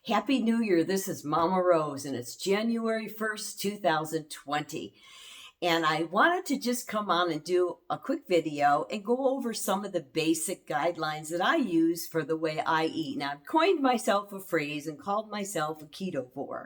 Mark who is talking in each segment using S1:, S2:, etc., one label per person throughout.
S1: Happy New Year. This is Mama Rose, and it's January 1st, 2020. And I wanted to just come on and do a quick video and go over some of the basic guidelines that I use for the way I eat. Now, I've coined myself a phrase and called myself a ketovore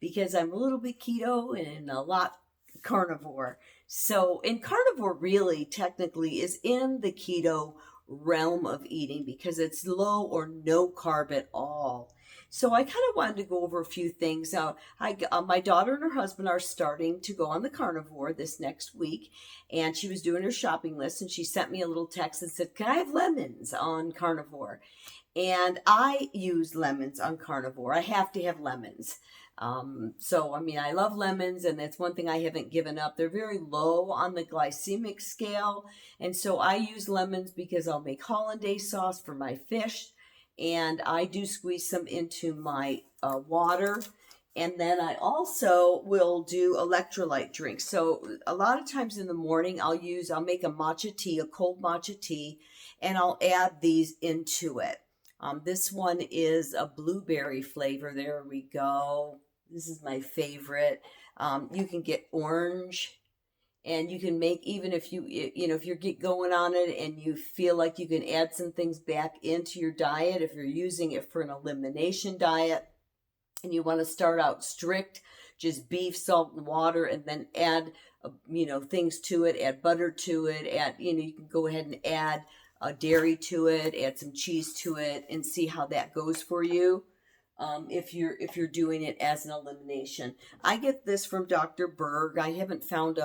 S1: because I'm a little bit keto and a lot carnivore. So, and carnivore really technically is in the keto realm of eating because it's low or no carb at all. So I kind of wanted to go over a few things. My daughter and her husband are starting to go on the carnivore this next week, and she was doing her shopping list, and she sent me a little text and said, "Can I have lemons on carnivore?" And I use lemons on carnivore. I have to have lemons. I love lemons, and that's one thing I haven't given up. They're very low on the glycemic scale, and so I use lemons because I'll make hollandaise sauce for my fish, and I do squeeze some into my water. And then I also will do electrolyte drinks. So a lot of times in the morning, I'll make a matcha tea, a cold matcha tea, and I'll add these into it. This one is a blueberry flavor. There we go. This is my favorite. You can get orange, and you can make, even if if you get going on it and you feel like you can add some things back into your diet, if you're using it for an elimination diet and you want to start out strict, just beef, salt, and water, and then add, things to it, add butter to it, you can go ahead and add dairy to it, add some cheese to it, and see how that goes for you. If you're doing it as an elimination, I get this from Dr. Berg. I haven't found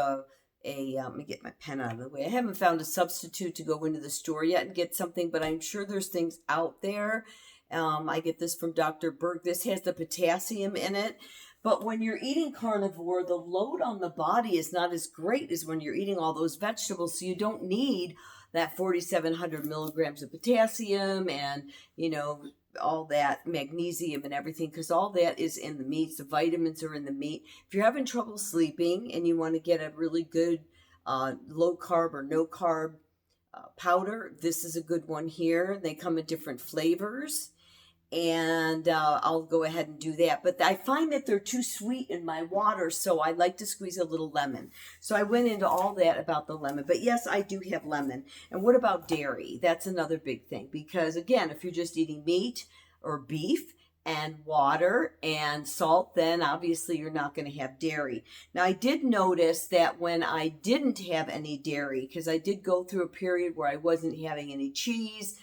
S1: let me get my pen out of the way. I haven't found a substitute to go into the store yet and get something, but I'm sure there's things out there. I get this from Dr. Berg. This has the potassium in it. But when you're eating carnivore, the load on the body is not as great as when you're eating all those vegetables. So you don't need that 4,700 milligrams of potassium and, all that magnesium and everything, because all that is in the meats. The vitamins are in the meat. If you're having trouble sleeping and you want to get a really good low carb or no carb powder, this is a good one here. They come in different flavors, and I'll go ahead and do that. But I find that they're too sweet in my water, so I like to squeeze a little lemon. So I went into all that about the lemon. But yes, I do have lemon. And what about dairy? That's another big thing, because again, if you're just eating meat or beef and water and salt, then obviously you're not going to have dairy. Now, I did notice that when I didn't have any dairy, because I did go through a period where I wasn't having any cheese,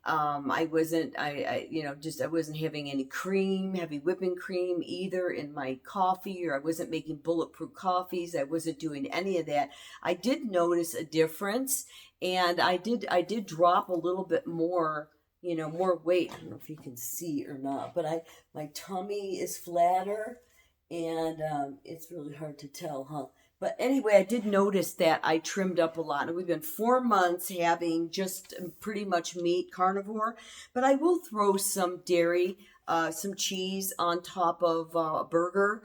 S1: I wasn't having any cream, heavy whipping cream either in my coffee, or I wasn't making bulletproof coffees. I wasn't doing any of that. I did notice a difference, and I did drop a little bit more, more weight. I don't know if you can see or not, but my tummy is flatter, and it's really hard to tell, huh? But anyway, I did notice that I trimmed up a lot. And we've been 4 months having just pretty much meat carnivore. But I will throw some dairy, some cheese on top of a burger,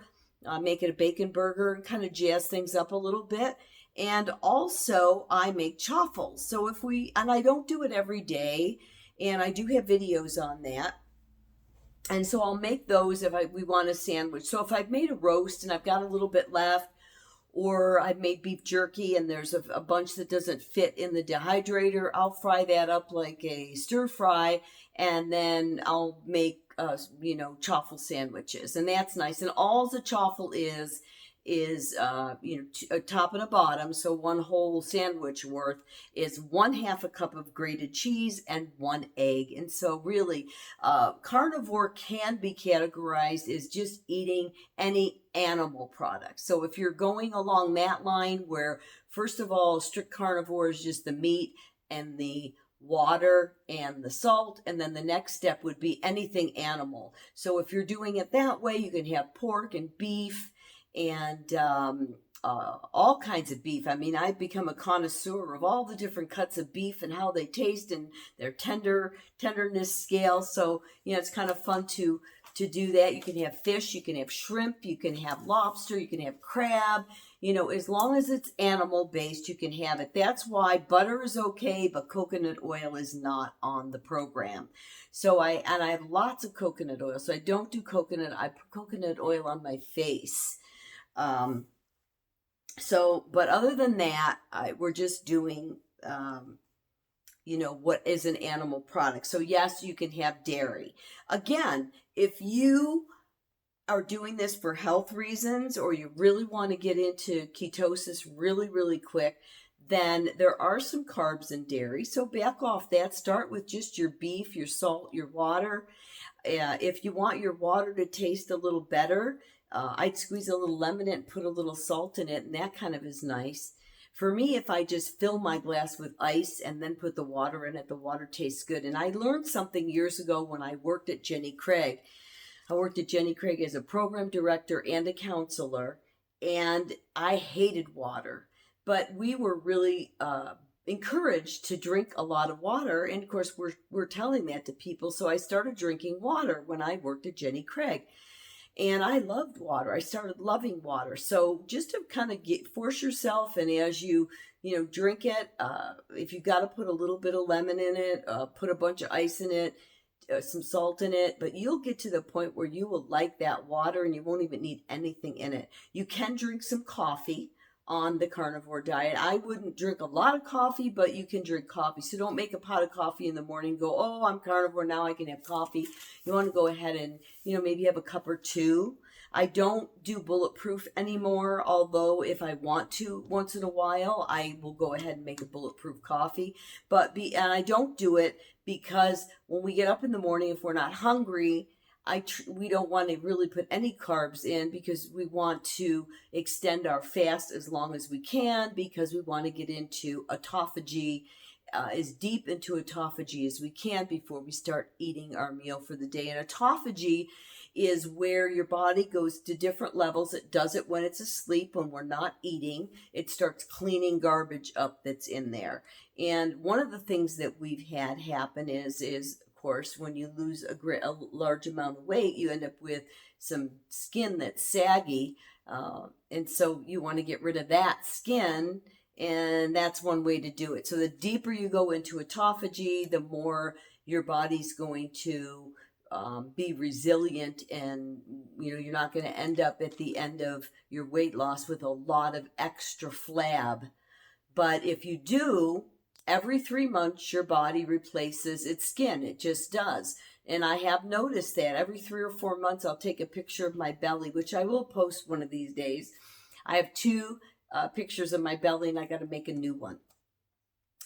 S1: make it a bacon burger, and kind of jazz things up a little bit. And also, I make chaffles. So and I don't do it every day, and I do have videos on that. And so I'll make those if we want a sandwich. So if I've made a roast and I've got a little bit left, or I've made beef jerky and there's a bunch that doesn't fit in the dehydrator, I'll fry that up like a stir fry, and then I'll make chaffle sandwiches, and that's nice. And all the chaffle is a top and a bottom, so one whole sandwich worth is 1/2 a cup of grated cheese and 1 egg. And so really, carnivore can be categorized as just eating any animal product. So if you're going along that line, where first of all, strict carnivore is just the meat and the water and the salt, and then the next step would be anything animal. So if you're doing it that way, you can have pork and beef and all kinds of beef. I mean, I've become a connoisseur of all the different cuts of beef and how they taste and their tenderness scale. So, it's kind of fun to to do that. You can have fish, you can have shrimp, you can have lobster, you can have crab. As long as it's animal based, you can have it. That's why butter is okay, but coconut oil is not on the program. So I have lots of coconut oil. So I don't do coconut. I put coconut oil on my face. But other than that, we're just doing, what is an animal product. So yes, you can have dairy. Again, if you are doing this for health reasons, or you really want to get into ketosis really, really quick, then there are some carbs in dairy. So back off that. Start with just your beef, your salt, your water. If you want your water to taste a little better, I'd squeeze a little lemon in it and put a little salt in it, and that kind of is nice. For me, if I just fill my glass with ice and then put the water in it, the water tastes good. And I learned something years ago when I worked at Jenny Craig. I worked at Jenny Craig as a program director and a counselor, and I hated water. But we were really encouraged to drink a lot of water, and of course we're telling that to people. So I started drinking water when I worked at Jenny Craig, and I loved water. I started loving water. So just to kind of force yourself, and as you drink it, if you got to put a little bit of lemon in it, put a bunch of ice in it, some salt in it, but you'll get to the point where you will like that water and you won't even need anything in it. You can drink some coffee on the carnivore diet. I wouldn't drink a lot of coffee, but you can drink coffee. So don't make a pot of coffee in the morning and go, oh, I'm carnivore, now I can have coffee. You want to go ahead and, maybe have a cup or two. I don't do bulletproof anymore, although if I want to once in a while, I will go ahead and make a bulletproof coffee. And I don't do it because when we get up in the morning, if we're not hungry, we don't want to really put any carbs in, because we want to extend our fast as long as we can, because we want to get into autophagy, as deep into autophagy as we can before we start eating our meal for the day. And autophagy is where your body goes to different levels. It does it when it's asleep, when we're not eating. It starts cleaning garbage up that's in there. And one of the things that we've had happen is of course, when you lose a large amount of weight, you end up with some skin that's saggy. And so you want to get rid of that skin, and that's one way to do it. So the deeper you go into autophagy, the more your body's going to be resilient, and you're not going to end up at the end of your weight loss with a lot of extra flab. But if you do, every 3 months your body replaces its skin. It just does. And I have noticed that every 3 or 4 months I'll take a picture of my belly, which I will post one of these days. I have 2 pictures of my belly, and I got to make a new one.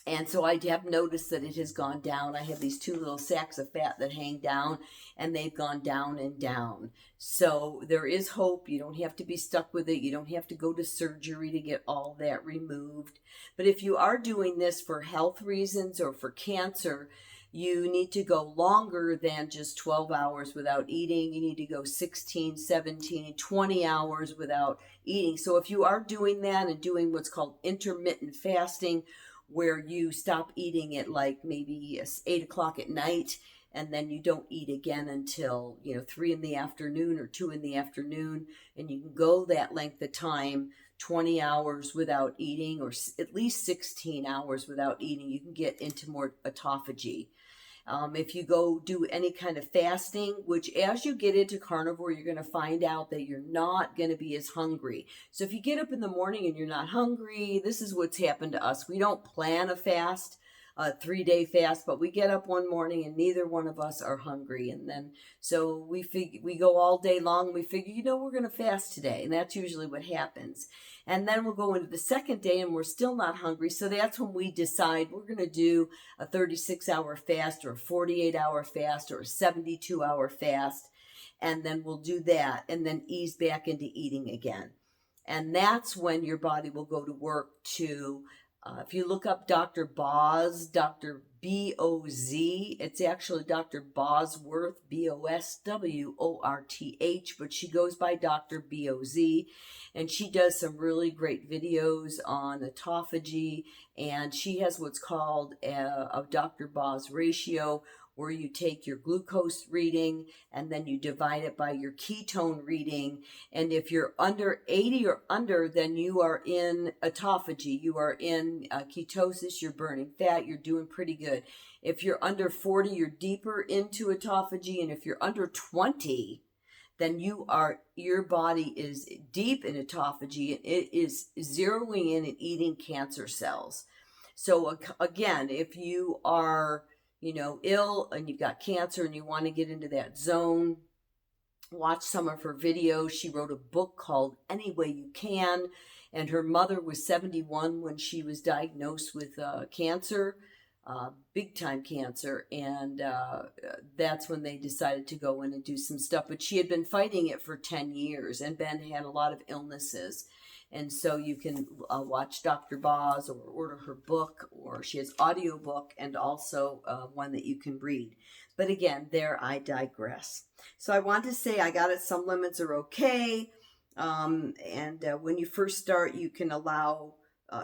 S1: And so I have noticed that it has gone down. I have these 2 little sacks of fat that hang down, and they've gone down and down. So there is hope. You don't have to be stuck with it. You don't have to go to surgery to get all that removed. But if you are doing this for health reasons or for cancer, you need to go longer than just 12 hours without eating. You need to go 16, 17, 20 hours without eating. So if you are doing that and doing what's called intermittent fasting, where you stop eating at like maybe 8 o'clock at night, and then you don't eat again until 3 in the afternoon or 2 in the afternoon, and you can go that length of time, 20 hours without eating, or at least 16 hours without eating, you can get into more autophagy. If you go do any kind of fasting, which as you get into carnivore, you're going to find out that you're not going to be as hungry. So if you get up in the morning and you're not hungry, this is what's happened to us. We don't plan a fast, a 3-day fast, but we get up one morning and neither one of us are hungry. And then, so we go all day long and we figure, we're going to fast today. And that's usually what happens. And then we'll go into the second day and we're still not hungry. So that's when we decide we're going to do a 36-hour fast or a 48-hour fast or a 72-hour fast. And then we'll do that and then ease back into eating again. And that's when your body will go to work to, if you look up Dr. Boz, Dr. B-O-Z, it's actually Dr. Bosworth, B-O-S-W-O-R-T-H, but she goes by Dr. B-O-Z, and she does some really great videos on autophagy, and she has what's called a Dr. Boz ratio, where you take your glucose reading and then you divide it by your ketone reading. And if you're under 80 or under, then you are in autophagy. You are in ketosis. You're burning fat. You're doing pretty good. If you're under 40, you're deeper into autophagy. And if you're under 20, then your body is deep in autophagy, and it is zeroing in and eating cancer cells. So again, if you are, ill and you've got cancer and you want to get into that zone, watch some of her videos. She wrote a book called Any Way You Can, and her mother was 71 when she was diagnosed with cancer. Big time cancer, and that's when they decided to go in and do some stuff. But she had been fighting it for 10 years, and Ben had a lot of illnesses. And so you can watch Dr. Boz or order her book, or she has audiobook and also one that you can read. But again, there I digress. So I want to say I got it. Some limits are okay. And when you first start, you can allow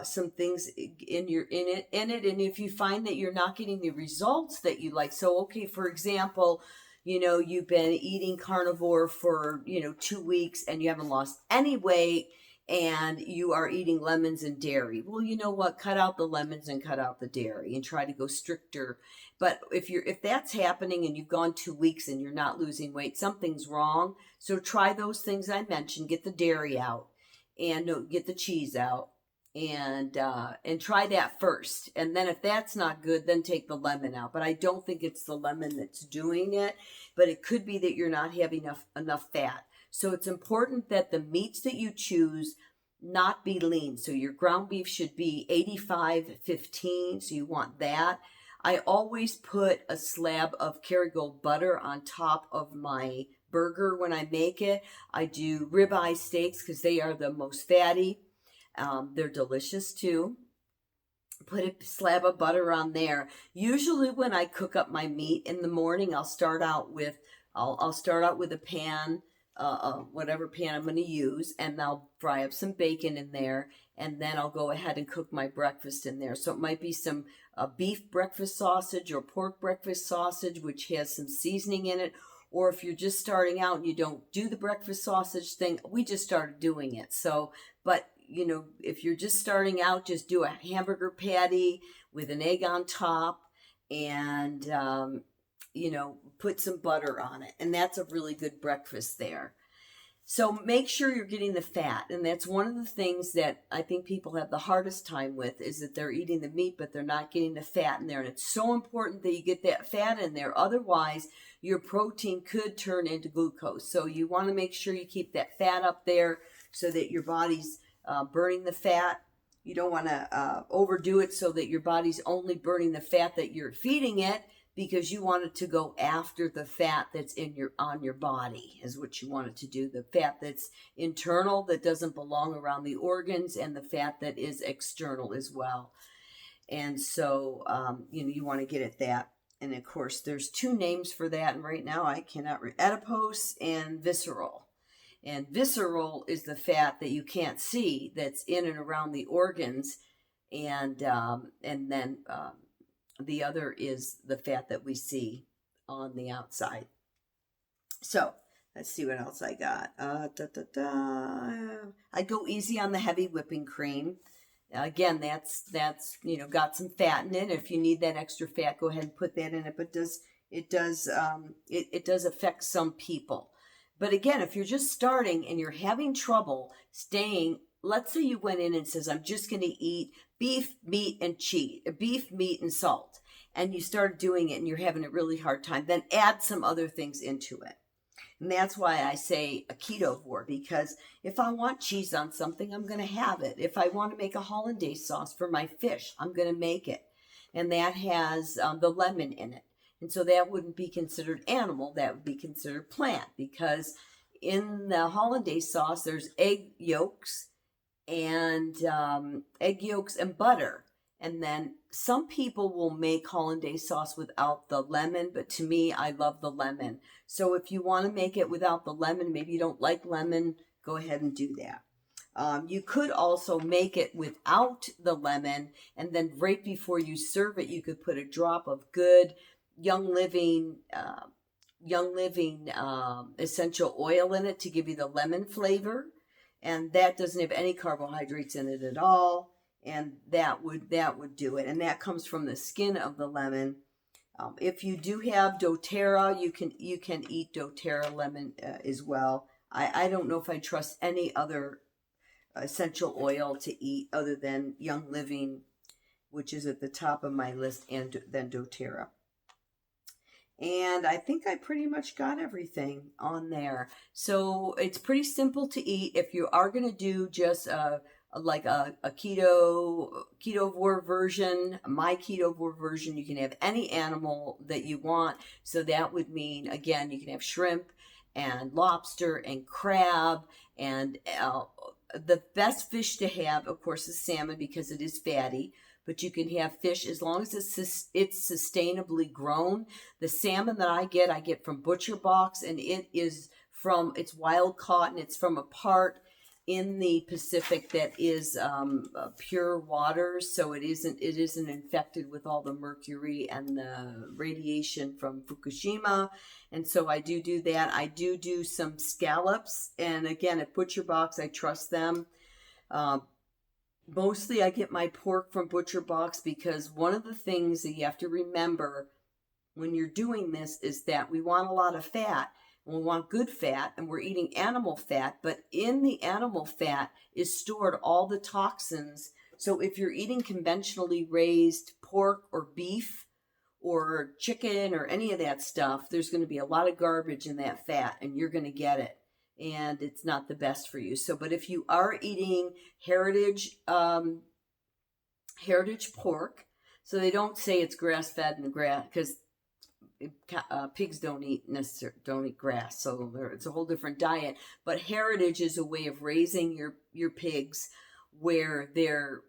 S1: some things in it. And if you find that you're not getting the results that you like, so okay, for example, you've been eating carnivore for 2 weeks and you haven't lost any weight, and you are eating lemons and dairy. Well, you know what? Cut out the lemons and cut out the dairy and try to go stricter. But if that's happening and you've gone 2 weeks and you're not losing weight, something's wrong. So try those things I mentioned. Get the dairy out, and get the cheese out. And try that first. And then if that's not good, then take the lemon out. But I don't think it's the lemon that's doing it, but it could be that you're not having enough fat. So it's important that the meats that you choose not be lean. So your ground beef should be 85-15. So you want that. I always put a slab of Kerrygold butter on top of my burger when I make it. I do ribeye steaks because they are the most fatty. They're delicious too. Put a slab of butter on there. Usually when I cook up my meat in the morning, I'll start out with a pan, whatever pan I'm going to use, and I'll fry up some bacon in there, and then I'll go ahead and cook my breakfast in there. So it might be some beef breakfast sausage or pork breakfast sausage, which has some seasoning in it. Or if you're just starting out and you don't do the breakfast sausage thing, we just started doing it. So, but if you're just starting out, just do a hamburger patty with an egg on top and, put some butter on it. And that's a really good breakfast there. So make sure you're getting the fat. And that's one of the things that I think people have the hardest time with, is that they're eating the meat, but they're not getting the fat in there. And it's so important that you get that fat in there. Otherwise, your protein could turn into glucose. So you want to make sure you keep that fat up there so that your body's burning the fat. You don't want to overdo it so that your body's only burning the fat that you're feeding it, because you want it to go after the fat that's on your body is what you want it to do. The fat that's internal, that doesn't belong around the organs, and the fat that is external as well. And so, you want to get at that. And of course, there's 2 names for that. And right now I cannot adipose and visceral. And visceral is the fat that you can't see, that's in and around the organs, and then the other is the fat that we see on the outside. So let's see what else I got. I go easy on the heavy whipping cream. Again, that's got some fat in it. If you need that extra fat, go ahead and put that in it. But it does affect some people. But again, if you're just starting and you're having trouble staying, let's say you went in and says, I'm just going to eat beef, meat, and cheese, beef, meat, and salt, and you start doing it and you're having a really hard time, then add some other things into it. And that's why I say a Ketovore, because if I want cheese on something, I'm going to have it. If I want to make a hollandaise sauce for my fish, I'm going to make it. And that has the lemon in it. And so that wouldn't be considered animal, that would be considered plant, because in the hollandaise sauce, there's egg yolks and butter. And then some people will make hollandaise sauce without the lemon, but to me, I love the lemon. So if you want to make it without the lemon, maybe you don't like lemon, go ahead and do that. You could also make it without the lemon, and then right before you serve it, you could put a drop of good Young Living essential oil in it to give you the lemon flavor, and that doesn't have any carbohydrates in it at all, and that would do it. And that comes from the skin of the lemon. If you do have doTERRA, you can eat doTERRA lemon as well. I don't know if I trust any other essential oil to eat other than Young Living, which is at the top of my list, and then doTERRA. And I think I pretty much got everything on there. So it's pretty simple to eat. If you are going to do just like a Ketovore version, my Ketovore version, you can have any animal that you want. So that would mean, again, you can have shrimp and lobster and crab, and the best fish to have, of course, is salmon because it is fatty. But you can have fish as long as it's sustainably grown. The salmon that I get from Butcher Box, and it's wild caught, and it's from a part in the Pacific that is pure waters, so it isn't infected with all the mercury and the radiation from Fukushima. And so I do that. I do some scallops, and again, at Butcher Box, I trust them. Mostly I get my pork from Butcher Box, because one of the things that you have to remember when you're doing this is that we want a lot of fat, and we want good fat, and we're eating animal fat, but in the animal fat is stored all the toxins. So if you're eating conventionally raised pork or beef or chicken or any of that stuff, there's going to be a lot of garbage in that fat, and you're going to get it. And it's not the best for you. So, but if you are eating heritage pork, so they don't say it's grass fed and grass, because pigs don't eat grass, so it's a whole different diet. But heritage is a way of raising your pigs where they're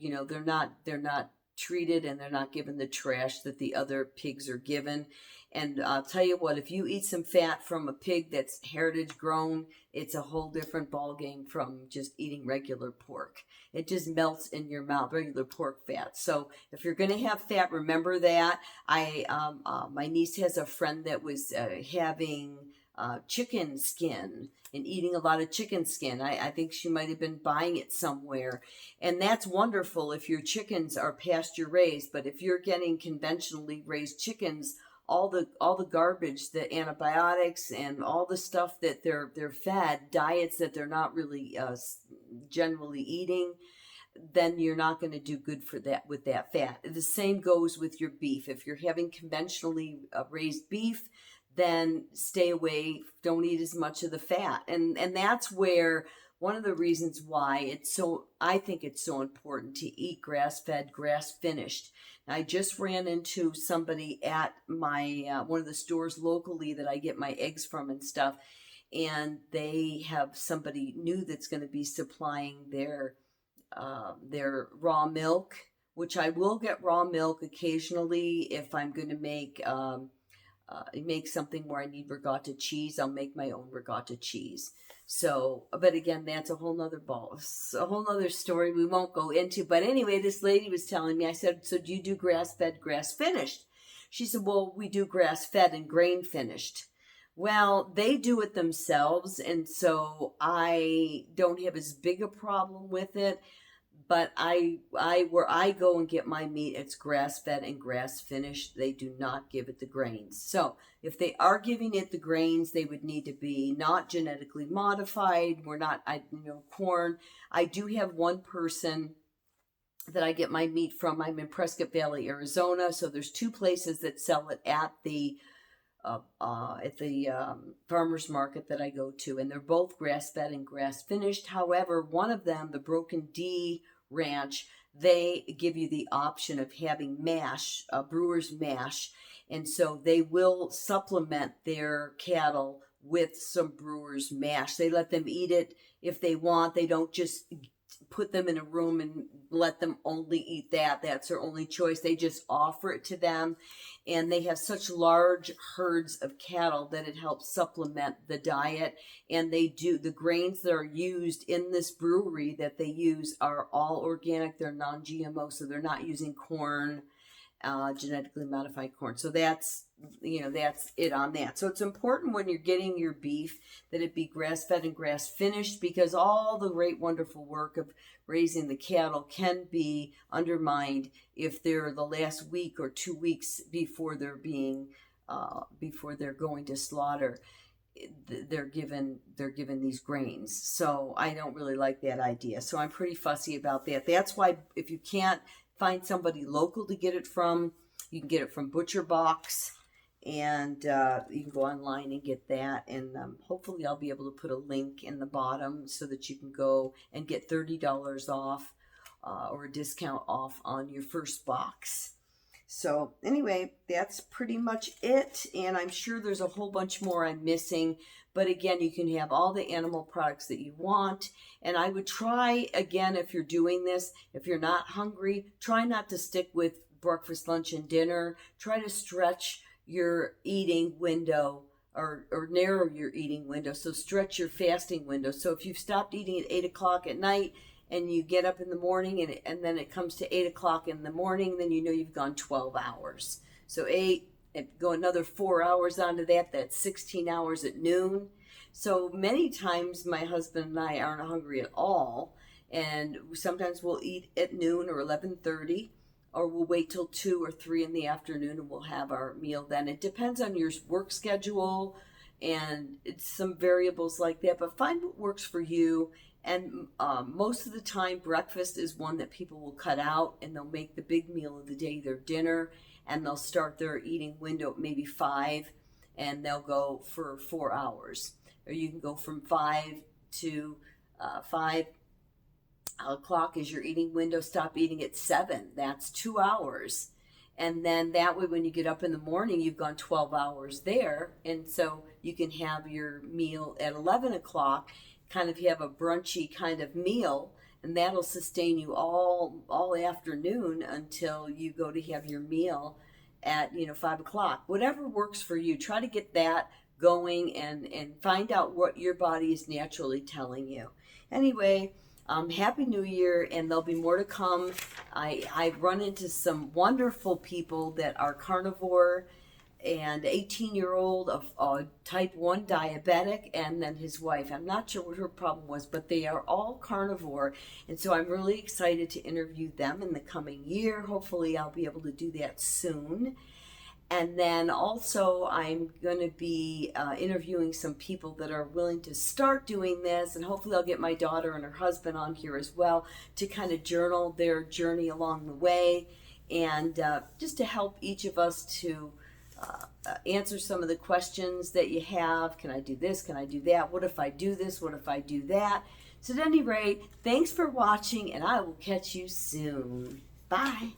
S1: they're not treated, and they're not given the trash that the other pigs are given. And I'll tell you what, if you eat some fat from a pig that's heritage grown, it's a whole different ballgame from just eating regular pork. It just melts in your mouth, regular pork fat. So if you're going to have fat, remember that. My niece has a friend that was having chicken skin and eating a lot of chicken skin. I think she might have been buying it somewhere. And that's wonderful if your chickens are pasture raised. But if you're getting conventionally raised chickens, all the garbage, the antibiotics, and all the stuff that they're fed, diets that they're not really generally eating, then you're not going to do good for that with that fat. The same goes with your beef. If you're having conventionally raised beef, then stay away. Don't eat as much of the fat. And that's where one of the reasons why I think it's so important to eat grass-fed, grass-finished. I just ran into somebody at my one of the stores locally that I get my eggs from and stuff, and they have somebody new that's going to be supplying their raw milk, which I will get raw milk occasionally if I'm going to make something where I need regatta cheese. I'll make my own regatta cheese. So, but again, that's a whole nother story we won't go into. But anyway, this lady was telling me, I said, so do you do grass-fed, grass-finished? She said, well, we do grass-fed and grain-finished. Well, they do it themselves, and so I don't have as big a problem with it. But where I go and get my meat, it's grass-fed and grass-finished. They do not give it the grains. So if they are giving it the grains, they would need to be not genetically modified. Corn. I do have one person that I get my meat from. I'm in Prescott Valley, Arizona. So there's two places that sell it at the farmer's market that I go to, and they're both grass-fed and grass-finished. However, one of them, the Broken D Ranch, they give you the option of having mash, brewer's mash, and so they will supplement their cattle with some brewer's mash. They let them eat it if they want. They don't just put them in a room and let them only eat that. That's their only choice. They just offer it to them. And they have such large herds of cattle that it helps supplement the diet. And the grains that are used in this brewery that they use are all organic. They're non-GMO, so they're not using corn genetically modified corn. So that's it on that. So it's important when you're getting your beef that it be grass-fed and grass-finished, because all the great, wonderful work of raising the cattle can be undermined if they're the last week or 2 weeks before they're before they're going to slaughter. They're given these grains. So I don't really like that idea. So I'm pretty fussy about that. That's why if you can't find somebody local to get it from, you can get it from Butcher Box, and you can go online and get that. And hopefully I'll be able to put a link in the bottom so that you can go and get $30 off or a discount off on your first box. So anyway, that's pretty much it. And I'm sure there's a whole bunch more I'm missing. But again, you can have all the animal products that you want. And I would try, again, if you're doing this, if you're not hungry, try not to stick with breakfast, lunch, and dinner. Try to stretch your eating window or narrow your eating window. So stretch your fasting window. So if you've stopped eating at 8 o'clock at night, and you get up in the morning and then it comes to 8 o'clock in the morning, then you know you've gone 12 hours. So 8, and go another 4 hours onto that, that's 16 hours at noon. So many times my husband and I aren't hungry at all, and sometimes we'll eat at noon or 11:30, or we'll wait till 2 or 3 in the afternoon and we'll have our meal then. It depends on your work schedule and it's some variables like that, but find what works for you. And most of the time, breakfast is one that people will cut out, and they'll make the big meal of the day their dinner, and they'll start their eating window at maybe 5, and they'll go for 4 hours. Or you can go from 5 to 5 o'clock is your eating window. Stop eating at 7. That's 2 hours. And then that way, when you get up in the morning, you've gone 12 hours there. And so you can have your meal at 11 o'clock. Kind of, you have a brunchy kind of meal, and that'll sustain you all afternoon until you go to have your meal at 5 o'clock. Whatever works for you, try to get that going and find out what your body is naturally telling you. Anyway, Happy New Year, and there'll be more to come. I've run into some wonderful people that are carnivore, and 18-year-old of type 1 diabetic, and then his wife. I'm not sure what her problem was, but they are all carnivore, and so I'm really excited to interview them in the coming year. Hopefully I'll be able to do that soon. And then also I'm going to be interviewing some people that are willing to start doing this, and hopefully I'll get my daughter and her husband on here as well to kind of journal their journey along the way, and just to help each of us to answer some of the questions that you have. Can I do this? Can I do that? What if I do this? What if I do that? So at any rate, thanks for watching, and I will catch you soon. Bye.